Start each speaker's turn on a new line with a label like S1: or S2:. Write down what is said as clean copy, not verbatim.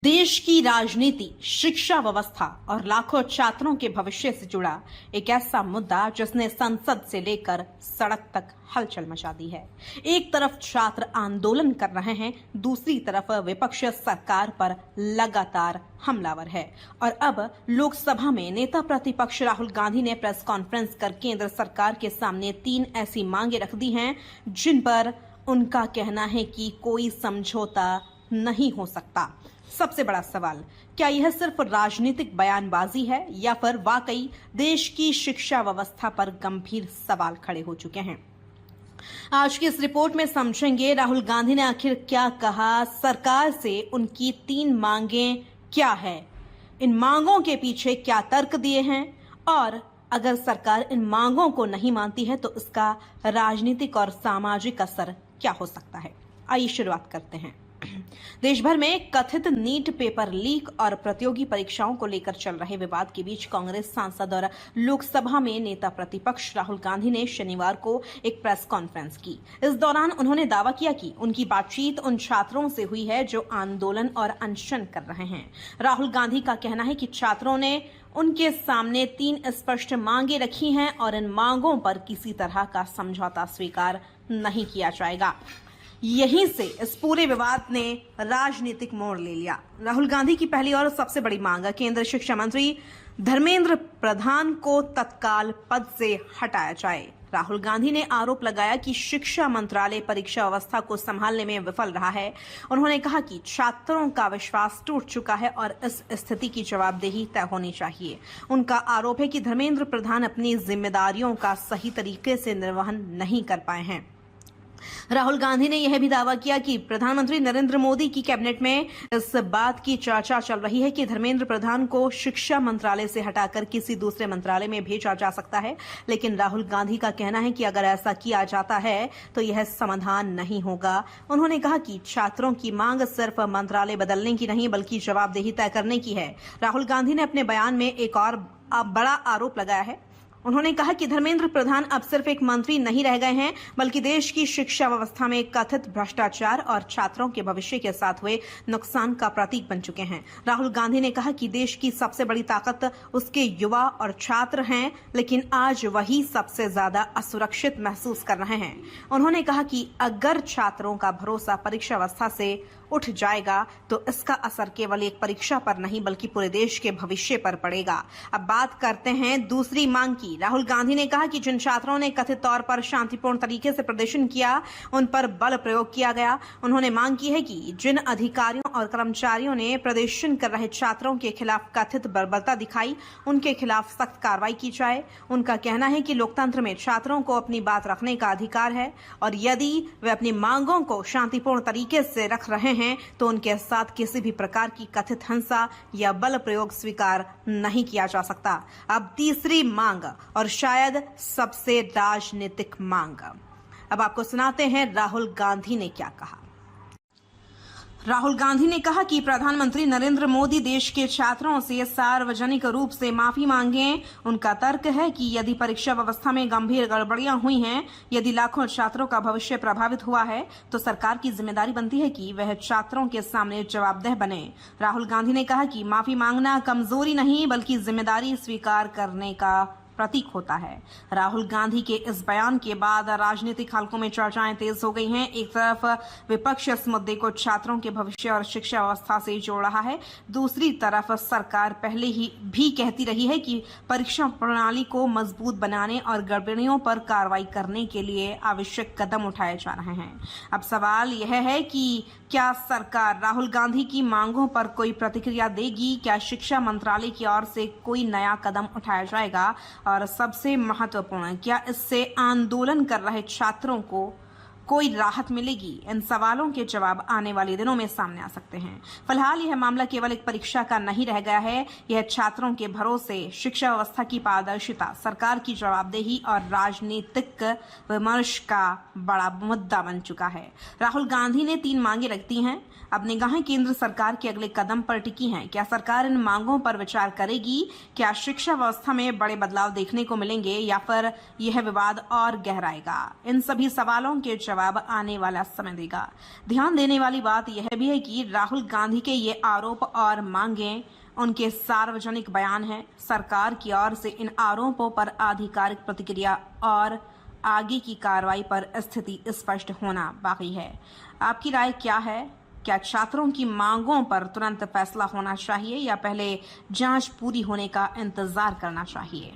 S1: देश की राजनीति, शिक्षा व्यवस्था और लाखों छात्रों के भविष्य से जुड़ा एक ऐसा मुद्दा जिसने संसद से लेकर सड़क तक हलचल मचा दी है। एक तरफ छात्र आंदोलन कर रहे हैं, दूसरी तरफ विपक्ष सरकार पर लगातार हमलावर है। और अब लोकसभा में नेता प्रतिपक्ष राहुल गांधी ने प्रेस कॉन्फ्रेंस कर केंद्र सरकार के सामने 3 ऐसी मांगे रख दी हैं जिन पर उनका कहना है कि कोई समझौता नहीं हो सकता। सबसे बड़ा सवाल, क्या यह सिर्फ राजनीतिक बयानबाजी है या फिर वाकई देश की शिक्षा व्यवस्था पर गंभीर सवाल खड़े हो चुके हैं? आज की इस रिपोर्ट में समझेंगे राहुल गांधी ने आखिर क्या कहा, सरकार से उनकी 3 मांगें क्या है, इन मांगों के पीछे क्या तर्क दिए हैं और अगर सरकार इन मांगों को नहीं मानती है तो इसका राजनीतिक और सामाजिक असर क्या हो सकता है। आइए शुरुआत करते हैं। देश भर में कथित नीट पेपर लीक और प्रतियोगी परीक्षाओं को लेकर चल रहे विवाद के बीच कांग्रेस सांसद और लोकसभा में नेता प्रतिपक्ष राहुल गांधी ने शनिवार को एक प्रेस कॉन्फ्रेंस की। इस दौरान उन्होंने दावा किया कि उनकी बातचीत उन छात्रों से हुई है जो आंदोलन और अनशन कर रहे हैं। राहुल गांधी का कहना है कि छात्रों ने उनके सामने 3 स्पष्ट मांगे रखी हैं और इन मांगों पर किसी तरह का समझौता स्वीकार नहीं किया जाएगा। यहीं से इस पूरे विवाद ने राजनीतिक मोड़ ले लिया। राहुल गांधी की पहली और सबसे बड़ी मांग केंद्रीय शिक्षा मंत्री धर्मेंद्र प्रधान को तत्काल पद से हटाया जाए। राहुल गांधी ने आरोप लगाया कि शिक्षा मंत्रालय परीक्षा व्यवस्था को संभालने में विफल रहा है। उन्होंने कहा कि छात्रों का विश्वास टूट चुका है और इस स्थिति की जवाबदेही तय होनी चाहिए। उनका आरोप है कि धर्मेंद्र प्रधान अपनी जिम्मेदारियों का सही तरीके से निर्वहन नहीं कर पाए हैं। राहुल गांधी ने यह भी दावा किया कि प्रधानमंत्री नरेंद्र मोदी की कैबिनेट में इस बात की चर्चा चल रही है कि धर्मेंद्र प्रधान को शिक्षा मंत्रालय से हटाकर किसी दूसरे मंत्रालय में भेजा जा सकता है। लेकिन राहुल गांधी का कहना है कि अगर ऐसा किया जाता है तो यह समाधान नहीं होगा। उन्होंने कहा कि छात्रों की मांग सिर्फ मंत्रालय बदलने की नहीं बल्कि जवाबदेही तय करने की है। राहुल गांधी ने अपने बयान में एक और बड़ा आरोप लगाया है। उन्होंने कहा कि धर्मेंद्र प्रधान अब सिर्फ एक मंत्री नहीं रह गए हैं बल्कि देश की शिक्षा व्यवस्था में कथित भ्रष्टाचार और छात्रों के भविष्य के साथ हुए नुकसान का प्रतीक बन चुके हैं। राहुल गांधी ने कहा कि देश की सबसे बड़ी ताकत उसके युवा और छात्र हैं, लेकिन आज वही सबसे ज्यादा असुरक्षित महसूस कर रहे हैं। उन्होंने कहा कि अगर छात्रों का भरोसा परीक्षा व्यवस्था से उठ जाएगा तो इसका असर केवल एक परीक्षा पर नहीं बल्कि पूरे देश के भविष्य पर पड़ेगा। अब बात करते हैं दूसरी मांग की। राहुल गांधी ने कहा कि जिन छात्रों ने कथित तौर पर शांतिपूर्ण तरीके से प्रदर्शन किया उन पर बल प्रयोग किया गया। उन्होंने मांग की है कि जिन अधिकारियों और कर्मचारियों ने प्रदर्शन कर रहे छात्रों के खिलाफ कथित बर्बरता दिखाई उनके खिलाफ सख्त कार्रवाई की जाए। उनका कहना है कि लोकतंत्र में छात्रों को अपनी बात रखने का अधिकार है और यदि वे अपनी मांगों को शांतिपूर्ण तरीके से रख रहे हैं तो उनके साथ किसी भी प्रकार की कथित हिंसा या बल प्रयोग स्वीकार नहीं किया जा सकता। अब तीसरी मांग और शायद सबसे राजनीतिक मांग, अब आपको सुनाते हैं राहुल गांधी ने क्या कहा। राहुल गांधी ने कहा कि प्रधानमंत्री नरेंद्र मोदी देश के छात्रों से सार्वजनिक रूप से माफी मांगे। उनका तर्क है कि यदि परीक्षा व्यवस्था में गंभीर गड़बड़ियां हुई हैं, यदि लाखों छात्रों का भविष्य प्रभावित हुआ है तो सरकार की जिम्मेदारी बनती है कि वह छात्रों के सामने जवाबदेह बने। राहुल गांधी ने कहा कि माफी मांगना कमजोरी नहीं बल्कि जिम्मेदारी स्वीकार करने का प्रतीक होता है। राहुल गांधी के इस बयान के बाद राजनीतिक हलकों में चर्चाएं तेज हो गई हैं। एक तरफ विपक्ष इस मुद्दे को छात्रों के भविष्य और शिक्षा व्यवस्था से जोड़ रहा है, दूसरी तरफ सरकार पहले ही भी कहती रही है कि परीक्षा प्रणाली को मजबूत बनाने और गड़बड़ियों पर कार्रवाई करने के लिए आवश्यक कदम उठाए जा रहे हैं। अब सवाल यह है कि क्या सरकार राहुल गांधी की मांगों पर कोई प्रतिक्रिया देगी? क्या शिक्षा मंत्रालय की ओर से कोई नया कदम उठाया जाएगा? और सबसे महत्वपूर्ण, क्या इससे आंदोलन कर रहे छात्रों को कोई राहत मिलेगी? इन सवालों के जवाब आने वाले दिनों में सामने आ सकते हैं। फिलहाल यह मामला केवल एक परीक्षा का नहीं रह गया है, यह छात्रों के भरोसे, शिक्षा व्यवस्था की पारदर्शिता, सरकार की जवाबदेही और राजनीतिक विमर्श का बड़ा मुद्दा बन चुका है। राहुल गांधी ने 3 मांगे रखती हैं। अब निगाहें केंद्र सरकार के अगले कदम पर टिकी हैं। क्या सरकार इन मांगों पर विचार करेगी? क्या शिक्षा व्यवस्था में बड़े बदलाव देखने को मिलेंगे या फिर यह विवाद और गहराएगा? इन सभी सवालों के जवाब जवाब आने वाला समय देगा। ध्यान देने वाली बात यह भी है कि राहुल गांधी के ये आरोप और मांगें उनके सार्वजनिक बयान हैं। सरकार की ओर से इन आरोपों पर आधिकारिक प्रतिक्रिया और आगे की कार्रवाई पर स्थिति स्पष्ट होना बाकी है। आपकी राय क्या है? क्या छात्रों की मांगों पर तुरंत फैसला होना चाहिए या पहले जांच पूरी होने का इंतजार करना चाहिए?